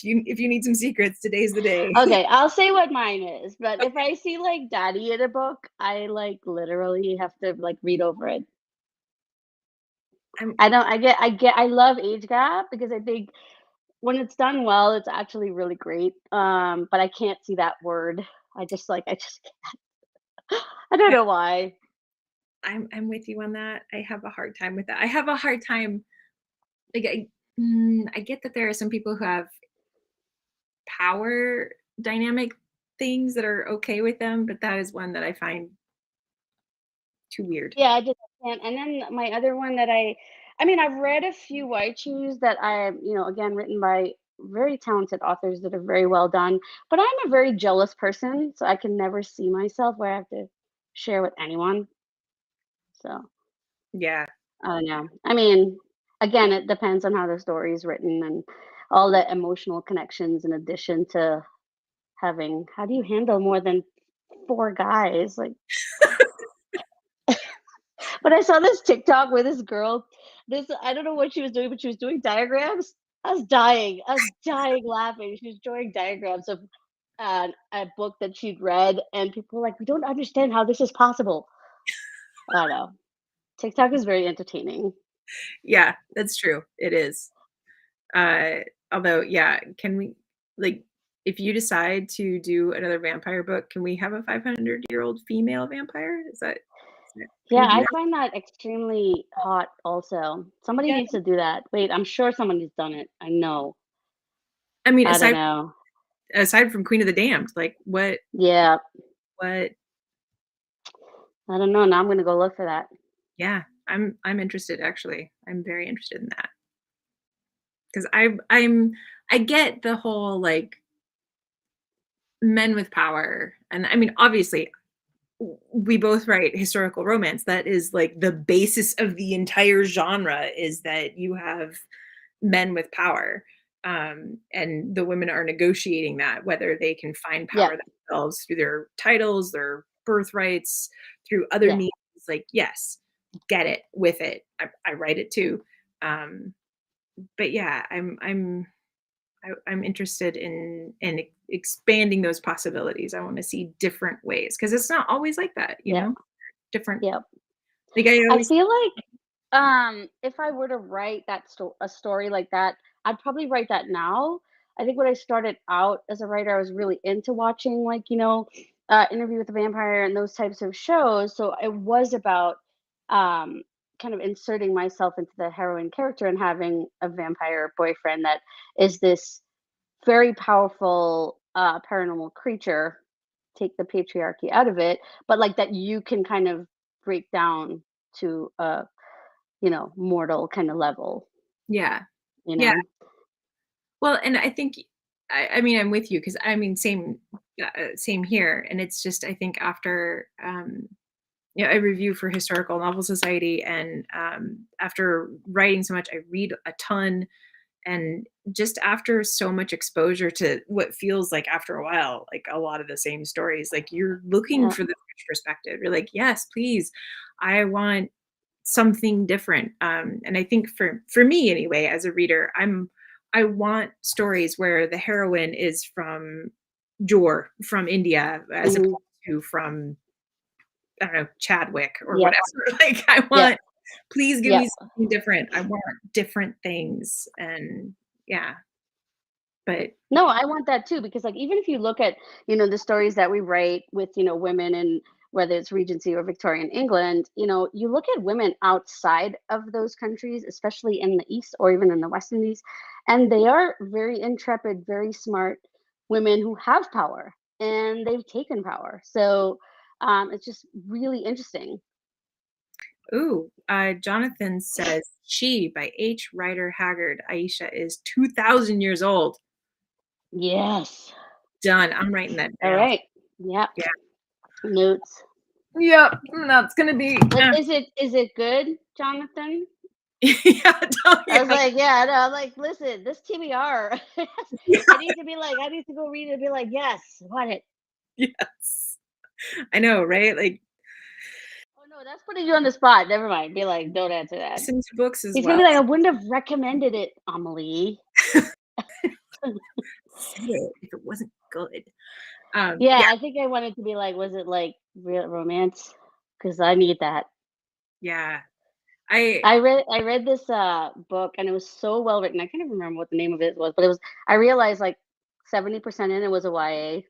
you need some secrets, today's the day. Okay, I'll say what mine is, but if I see, like, daddy in a book, I, like, literally have to, like, read over it. I'm I love age gap because I think when it's done well, it's actually really great, but I can't see that word. I just I don't know why. I'm with you on that. I have a hard time with that. I have a hard time like I get that there are some people who have power dynamic things that are okay with them, but that is one that I find too weird. Yeah, I just can't. And then my other one that I mean, I've read a few white shoes that again, written by very talented authors that are very well done. But I'm a very jealous person, so I can never see myself where I have to share with anyone. So Yeah. I don't know. I mean, again, it depends on how the story is written and all the emotional connections in addition to having how do you handle more than four guys? Like, but I saw this TikTok where this girl This I don't know what she was doing, but she was doing diagrams. I was dying. I was dying laughing. She was drawing diagrams of a book that she'd read, and people were like, "We don't understand how this is possible." I don't know. TikTok is very entertaining. Yeah, that's true. It is. Uh, although, yeah, can we like if you decide to do another vampire book, can we have a 500-year-old female vampire? Can Yeah, we do I that? find that extremely hot also. Somebody Yeah. needs to do that. Wait, I'm sure somebody's done it. I know. I mean, I don't know. aside from Queen of the Damned, like Yeah, what I don't know. Now I'm gonna go look for that. yeah, I'm interested actually. I'm very interested in that because I get the whole like men with power, and I mean, obviously, we both write historical romance. That is like the basis of the entire genre is that you have men with power. And the women are negotiating that, whether they can find Yeah, power themselves through their titles, their birthrights, through other yeah, means. Like, yes, get it with it. I write it too. Um, but yeah, I'm interested in expanding those possibilities. I want to see different ways because it's not always like that, yeah, different. yeah. Like I I always, feel like if I were to write a story like that, I'd probably write that now. I think when I started out as a writer, I was really into watching like, Interview with the Vampire and those types of shows. So it was about um kind of inserting myself into the heroine character and having a vampire boyfriend that is this very powerful paranormal creature. Take the patriarchy out of it, but like that you can kind of break down to a mortal kind of level, yeah, you yeah. know? Well, and I think I mean, I'm with you because I mean, same here, and it's just I think after, I review for Historical Novel Society, and, after writing so much, I read a ton, and just after so much exposure to what feels like after a while, like a lot of the same stories, like you're looking Yeah. for the fresh perspective. You're like, "Yes, please. I want something different." And I think for me anyway, as a reader, I want stories where the heroine is from Jor, from India, as opposed Mhm. to from, I don't know, Chadwick or Yep. whatever. Like, I Yep. want please give Yep. me something different. I want different things, and yeah, but No, I want that too because, like, even if you look at, the stories that we write with, women and whether it's Regency or Victorian England, you look at women outside of those countries, especially in the East or even in the West Indies, and they are very intrepid, very smart women who have power and they've taken power. So it's just really interesting. ooh, Jonathan says, "She" by H. Rider Haggard. Aisha is 2,000 years old. Yes. Done. I'm writing that All down. right. Yep. Yeah. Notes. Yep. That's gonna be, Like, is it good, Jonathan? yeah, I was yeah, like, yeah, no, I'm like, listen, this TBR, yeah, I need to be like, I need to go read it and be like, yes, want it. yes. I know, right? Like, Oh no, that's putting you on the spot. Never mind. Be like, don't answer that. listen to books as He's gonna well. be like, I wouldn't have recommended it, Amalie. Said it if it wasn't good. Yeah, Yeah, I think I wanted to be like, was it like real romance? Because I need that. yeah. I I read this book and it was so well written. I can't even remember what the name of it was, but it was I realized like 70% in it was a YA.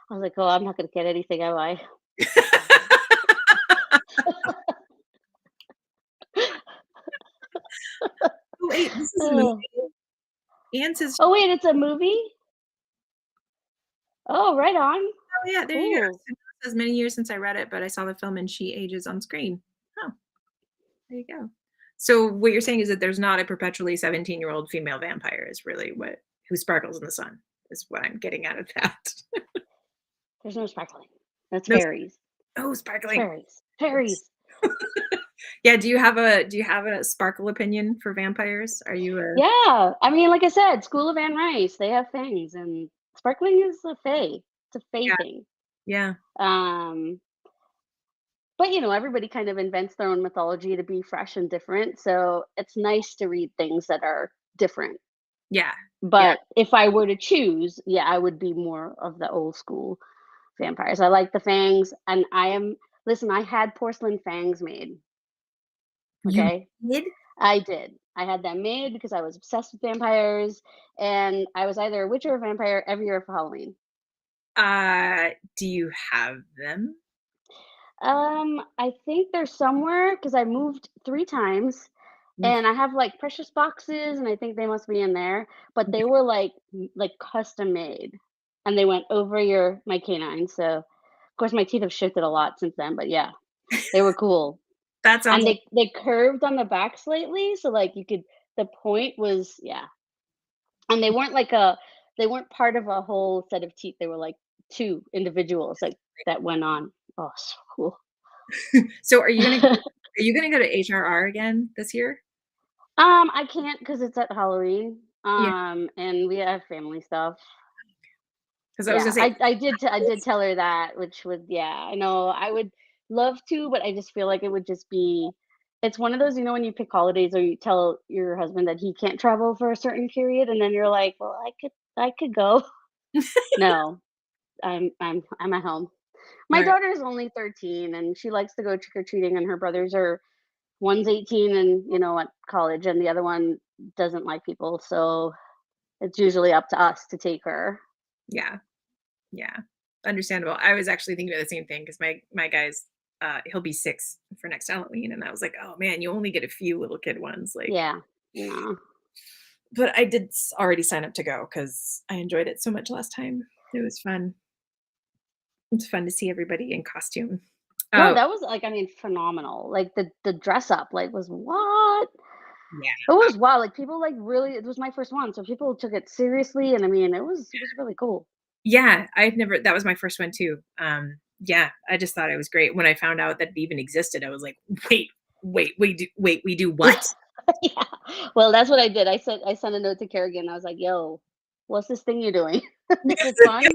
I was like, oh, I'm not gonna get anything, am I? Oh, wait, this is a Oh. movie? Anne says, Oh, wait, it's a movie? Oh, right on. "Oh, yeah, there you go." Cool. It says, "Many years since I read it, but I saw the film and she ages on screen." Oh, there you go. So what you're saying is that there's not a perpetually 17-year-old female vampire is really what who sparkles in the sun, is what I'm getting out of that. There's no sparkling. That's No, fairies. oh, It's sparkling. fairies. Fairies. Yeah, do you have a sparkle opinion for vampires? Are you a Yeah. I mean, like I said, School of Anne Rice, they have things, and sparkling is a fae. It's a fae yeah, thing. yeah. Um, But, everybody kind of invents their own mythology to be fresh and different, so it's nice to read things that are different. Yeah. Yeah. But if I were to choose, yeah, I would be more of the old school vampires. I like the fangs, and listen, I had porcelain fangs made, You okay? did? I did. I had them made because I was obsessed with vampires, and I was either a witch or a vampire every year for Halloween. Do you have them? I think they're somewhere because I moved 3 times, Oof. and I have, like, precious boxes, and I think they must be in there, but they were, like, custom made, and they went over my canine, so, of course, my teeth have shifted a lot since then, but yeah, they were cool, That sounds and like they curved on the back slightly, so, like, you could the point was yeah, and they weren't part of a whole set of teeth, they were, like, 2 individuals, like, that went on. Oh, so cool. so are you gonna go to HRR again this year? I can't because it's at Halloween, Yeah, and we have family stuff. because I was Yeah, gonna say I did tell her that, which would yeah, I know I would love to, but I just feel like it would just be it's one of those, when you pick holidays or you tell your husband that he can't travel for a certain period, and then you're like, "Well, I could go." No, I'm at home. My Right. daughter is only 13, and she likes to go trick or treating, and her brothers are one's 18 and, at college, and the other one doesn't like people, so it's usually up to us to take her. Yeah, yeah. Understandable. I was actually thinking of the same thing because my guy's, he'll be 6 for next Halloween, and I was like, "Oh, man, you only get a few little kid ones," like Yeah. No. but I did already sign up to go because I enjoyed it so much last time. It was fun. It's fun to see everybody in costume. No, Oh, that was, like, I mean, phenomenal. Like, the dress up, like, was what? yeah. It was wild, like, people, like, really it was my first one, so people took it seriously, and I mean, it was really cool. Yeah, I've never that was my first one too. Yeah, I just thought it was great. When I found out that it even existed, I was like, wait, we do what?" Yeah. Well, that's what I did. I sent a note to Kerrigan, I was like, "Yo, what's this thing you're doing? Is it fun?"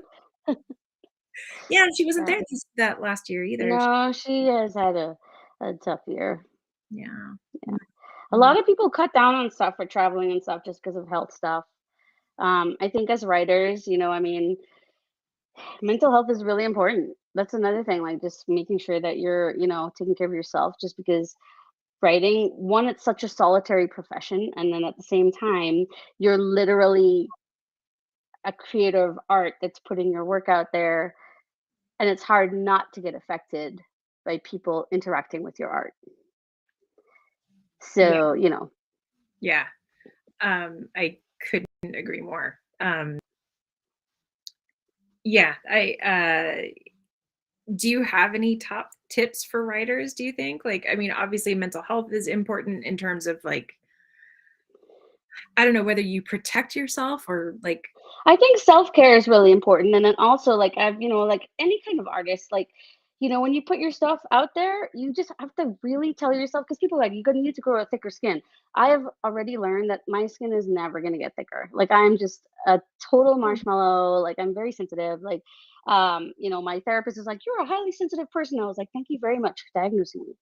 Yeah, and she wasn't Uh, there that last year either. no, she has had a tough year. Yeah. Yeah. Mm, A mm. lot of people cut down on stuff for traveling and stuff just because of health stuff. I think as writers, I mean, mental health is really important. That's another thing, like just making sure that you're, taking care of yourself just because writing, one, it's such a solitary profession. And then at the same time, you're literally a creator of art that's putting your work out there. And it's hard not to get affected by people interacting with your art. Yeah, So, yeah. I couldn't agree more. Yeah, do you have any top tips for writers, do you think? Like, I mean, obviously mental health is important in terms of like, I don't know whether you protect yourself or like I think self-care is really important, and then also, like, like any kind of artist, like, when you put your stuff out there, you just have to really tell yourself because people are like, "You're gonna need to grow a thicker skin." I have already learned that my skin is never gonna get thicker. Like, I'm just a total marshmallow, like, I'm very sensitive, like, my therapist is like, "You're a highly sensitive person." I was like, "Thank you very much for diagnosing me."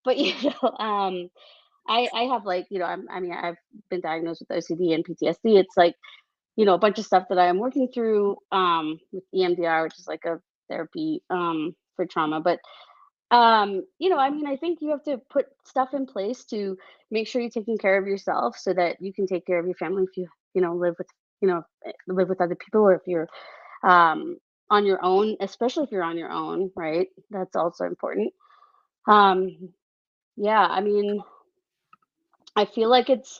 But, I have, like, I mean, I've been diagnosed with OCD and PTSD. It's like a bunch of stuff that I am working through with EMDR, which is like a therapy for trauma. But I mean, I think you have to put stuff in place to make sure you're taking care of yourself so that you can take care of your family if you live with other people or if you're on your own, especially if you're on your own, right? That's also important. Um, yeah, I mean, I feel like it's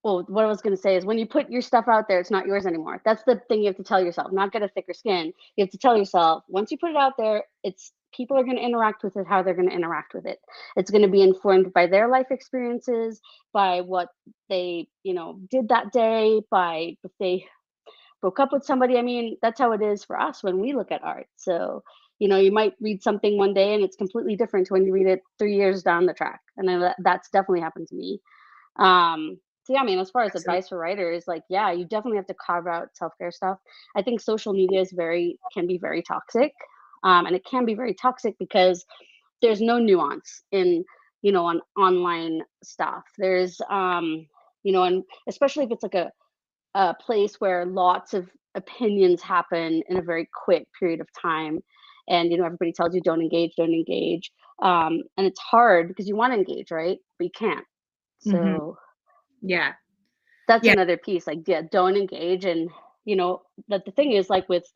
well, what I was gonna say is when you put your stuff out there, it's not yours anymore. That's the thing you have to tell yourself, not get a thicker skin. You have to tell yourself, once you put it out there, it's people are gonna interact with it how they're gonna interact with it. It's gonna be informed by their life experiences, by what they, did that day, by if they broke up with somebody. I mean, that's how it is for us when we look at art. So, you might read something one day and it's completely different to when you read it 3 years down the track. And then that's definitely happened to me. So yeah, I mean, as far as absolutely. advice for writers, like, yeah, you definitely have to carve out self-care stuff. I think social media can be very toxic. And it can be very toxic because there's no nuance in, on online stuff. And especially if it's like a place where lots of opinions happen in a very quick period of time, and everybody tells you don't engage. And it's hard because you want to engage, right, but you can't. Mhm. So Yeah. that's Yeah. another piece, like, yeah, don't engage. And that the thing is, like, with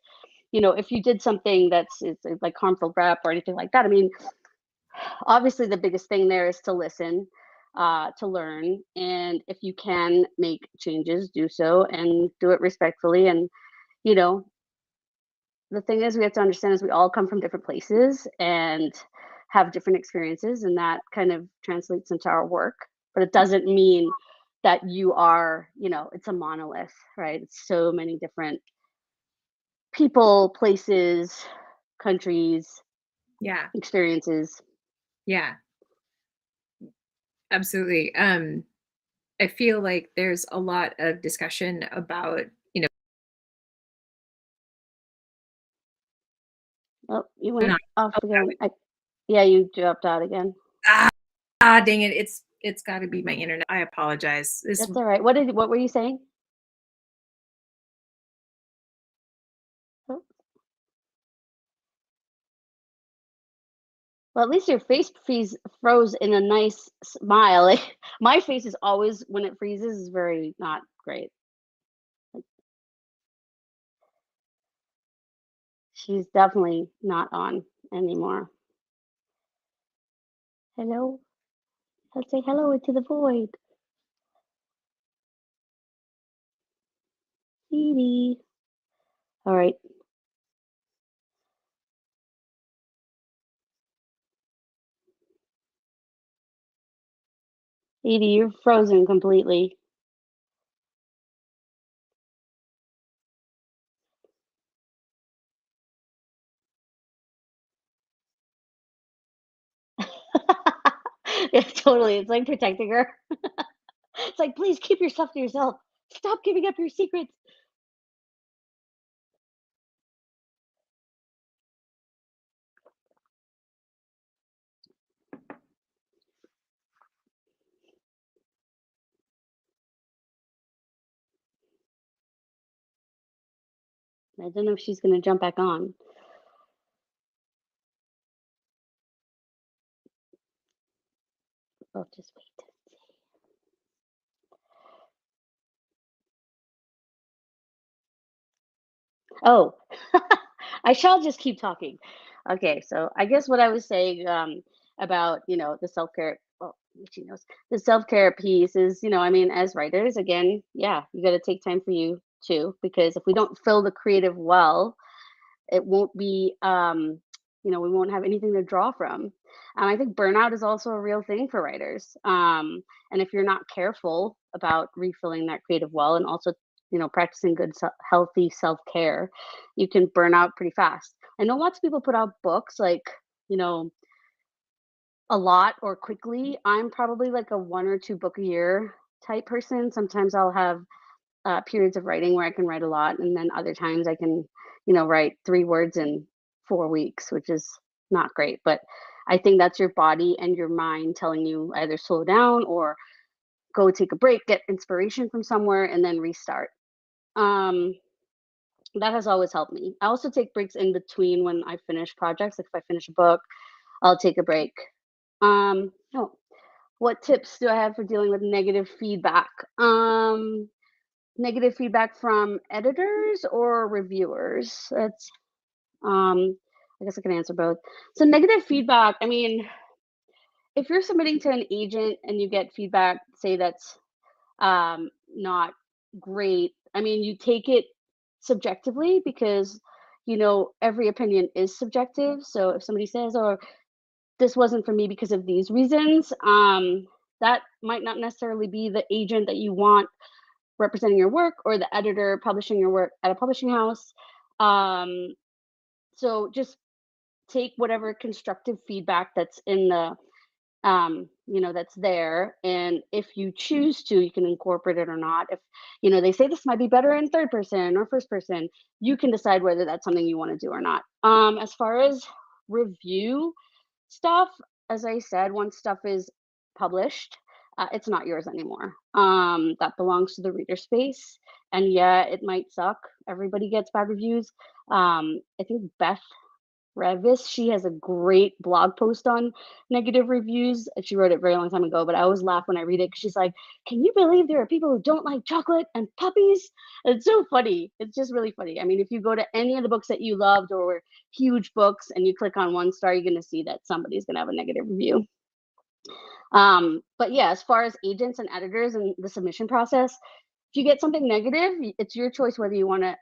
if you did something that's it's like harmful rep or anything like that, I mean, obviously the biggest thing there is to listen, to learn, and if you can make changes, do so and do it respectfully. And you know the thing is, we have to understand is we all come from different places and have different experiences, and that kind of translates into our work. But it doesn't mean that you are, it's a monolith, right? It's so many different people, places, countries, Yeah. experiences. Yeah. Absolutely. I feel like there's a lot of discussion about, Oh, you went not off oh, again. Yeah, you dropped out again. ah, dang it. It's gotta be my internet. I apologize. This That's all right. What were you saying? Oh, well, at least your face froze in a nice smile. Like, my face is always, when it freezes, is very not great. She's definitely not on anymore. Hello? Let's say hello into the void. Edie. All right. Edie, you're frozen completely. Yeah, totally. It's like protecting her. It's like, please keep your stuff to yourself. Stop giving up your secrets. I don't know if she's going to jump back on. I'll just wait. Oh, I shall just keep talking. Okay, so I guess what I was saying, about the self care. Well, she knows the self care piece is, I mean, as writers, again, yeah, you got to take time for you too, because if we don't fill the creative well, it won't be, we won't have anything to draw from. I think burnout is also a real thing for writers. And if you're not careful about refilling that creative well, and also, practicing good, healthy self care, you can burn out pretty fast. I know lots of people put out books like, you know, a lot or quickly. I'm probably like a one or two book a year type person. Sometimes I'll have periods of writing where I can write a lot, and then other times I can, write 3 words in 4 weeks, which is not great. But I think that's your body and your mind telling you either slow down or go take a break, get inspiration from somewhere, and then restart. Um, that has always helped me. I also take breaks in between when I finish projects. Like if I finish a book, I'll take a break. Oh, what tips do I have for dealing with negative feedback? Negative feedback from editors or reviewers? I guess I can answer both. So negative feedback, I mean, if you're submitting to an agent and you get feedback, say that's not great, I mean, you take it subjectively because, every opinion is subjective. So if somebody says, "Oh, this wasn't for me because of these reasons," that might not necessarily be the agent that you want representing your work, or the editor publishing your work at a publishing house. Um, so just take whatever constructive feedback that's in the that's there. And if you choose to, you can incorporate it or not. If, they say this might be better in third person or first person, you can decide whether that's something you want to do or not. As far as review stuff, as I said, once stuff is published, it's not yours anymore. That belongs to the reader space. And yeah, it might suck. Everybody gets bad reviews. I think Beth Revis, she has a great blog post on negative reviews. And she wrote it a very long time ago, but I always laugh when I read it because she's like, "Can you believe there are people who don't like chocolate and puppies?" It's so funny. It's just really funny. I mean, if you go to any of the books that you loved or were huge books and you click on one star, you're going to see that somebody's going to have a negative review. But yeah, as far as agents and editors and the submission process, if you get something negative, it's your choice whether you want to,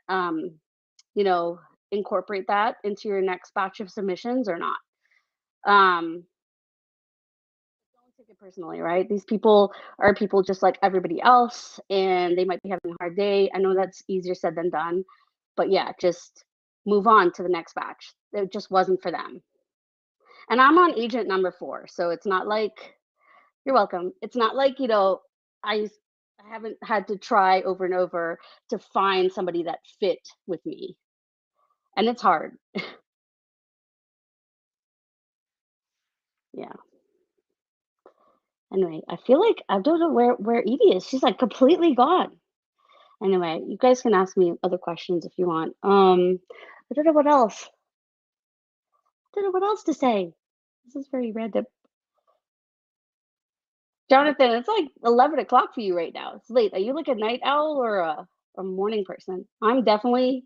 you know, incorporate that into your next batch of submissions or not. Um, don't take it personally, right? These people are people just like everybody else, and they might be having a hard day. I know that's easier said than done, but yeah, just move on to the next batch. It just wasn't for them. And I'm on agent number 4, so it's not like you're welcome. It's not like, I I haven't had to try over and over to find somebody that fit with me, and it's hard. Yeah. Anyway, I feel like I don't know where Edie is. She's like completely gone. Anyway, you guys can ask me other questions if you want. I don't know what else. I don't know what else to say. This is very random. Jonathan, it's like 11 o'clock for you right now. It's late. Are you like a night owl or a morning person? I'm definitely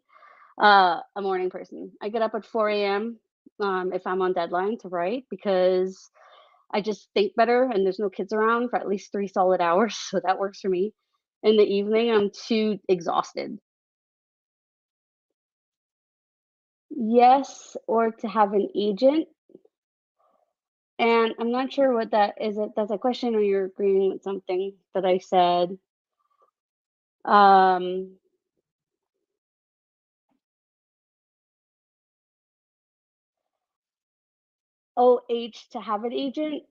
a morning person. I get up at 4 a.m. If I'm on deadline to write because I just think better and there's no kids around for at least 3 solid hours. So that works for me. In the evening, I'm too exhausted. Yes, or to have an agent. And I'm not sure what that is. It that's a question or you're agreeing with something that I said. Um, OH to have an agent.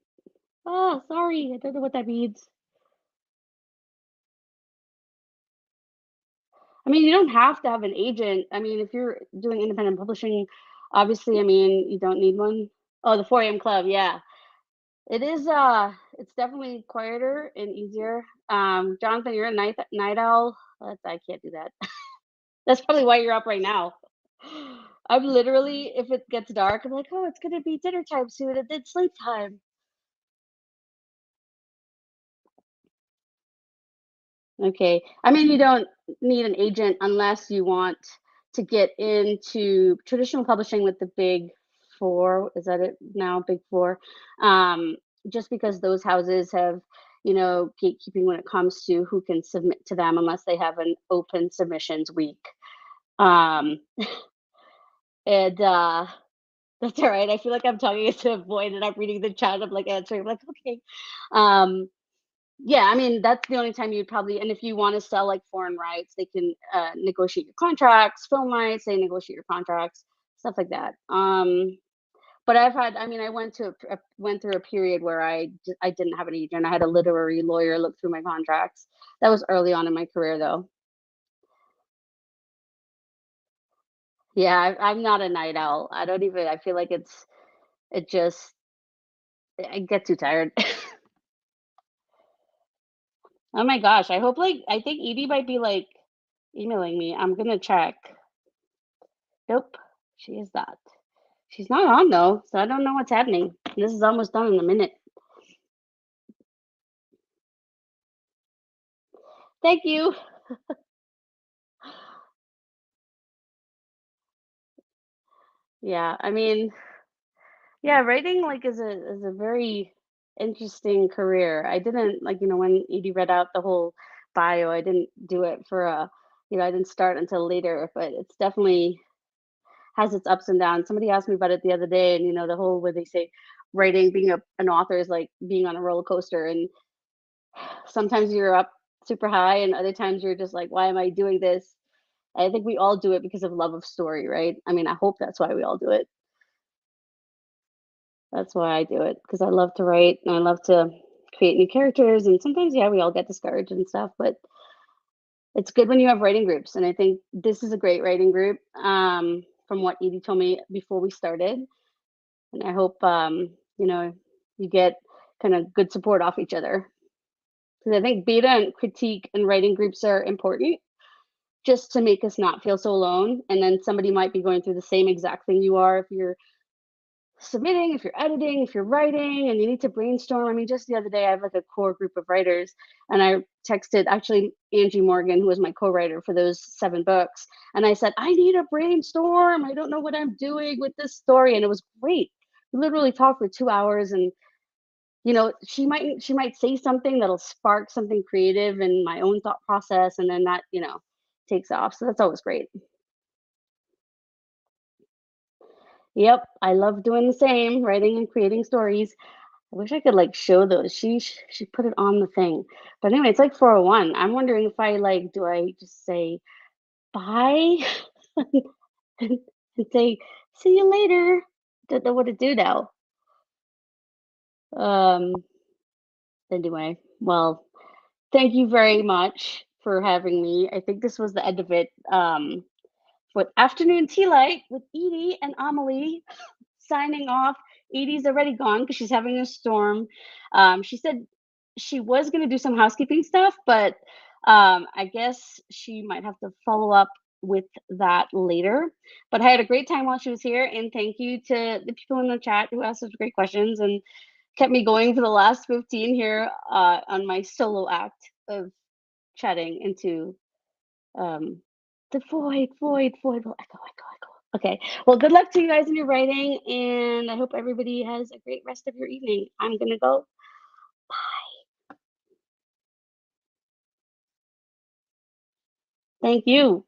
Oh, sorry. I don't know what that means. I mean, you don't have to have an agent. I mean, if you're doing independent publishing, obviously, I mean, you don't need one. Oh, the 4 a.m. club, yeah. It is it's definitely quieter and easier. Jonathan, you're a night owl. I can't do that. That's probably why you're up right now. I'm literally, if it gets dark, I'm like, oh, it's gonna be dinner time soon, and then sleep time. Okay. I mean, you don't need an agent unless you want to get into traditional publishing with the big four. Is that it now? Big four. Um, just because those houses have, gatekeeping when it comes to who can submit to them unless they have an open submissions week. Um, and that's all right. I feel like I'm talking to a void and I'm reading the chat. I'm like answering. I'm like, okay. Um, yeah, I mean, that's the only time you'd probably and if you wanna sell, like, foreign rights, they can, negotiate your contracts, film rights, they negotiate your contracts, stuff like that. But I mean, I went through a period where I didn't have an agent, I had a literary lawyer look through my contracts. That was early on in my career, though. Yeah, I'm not a night owl. I feel like it just I get too tired. Oh my gosh, I think Edie might be, like, emailing me. I'm gonna check. Nope, she is not. She's not on though, so I don't know what's happening. This is almost done in a minute. Thank you. Yeah, I mean, yeah, writing like is a very interesting career. I didn't like, when Edie read out the whole bio, I didn't do it for I didn't start until later, but it's definitely has its ups and downs. Somebody asked me about it the other day, and the whole where they say writing, being an author is like being on a roller coaster, and sometimes you're up super high, and other times you're just like, why am I doing this? I think we all do it because of love of story, right? I mean, I hope that's why we all do it. That's why I do it, because I love to write and I love to create new characters. And sometimes, yeah, we all get discouraged and stuff, but it's good when you have writing groups. And I think this is a great writing group, from what Edie told me before we started. And I hope, you know, you get kind of good support off each other. Because I think beta and critique and writing groups are important just to make us not feel so alone. And then somebody might be going through the same exact thing you are if you're submitting, if you're editing, if you're writing, and you need to brainstorm. I mean, just the other day, I have like a core group of writers, and I texted actually Angie Morgan, who was my co-writer for those 7 books, and I said, I need a brainstorm. I don't know what I'm doing with this story, and it was great. We literally talked for 2 hours, and she might say something that'll spark something creative in my own thought process, and then that takes off. So that's always great. Yep, I love doing the same, writing and creating stories. I wish I could, like, show those. She put it on the thing. But anyway, it's like 401. I'm wondering if do I just say bye and say, "See you later." Don't know what to do now. Um, anyway, well, thank you very much for having me. I think this was the end of it, with Afternoon Tea Light with Edie and Amalie. Signing off. Edie's already gone because she's having a storm. She said she was going to do some housekeeping stuff, but I guess she might have to follow up with that later. But I had a great time while she was here, and thank you to the people in the chat who asked such great questions and kept me going for the last 15 here on my solo act of chatting into um, the void, echo, echo, echo. Okay. Well, good luck to you guys in your writing, and I hope everybody has a great rest of your evening. I'm gonna go. Thank you.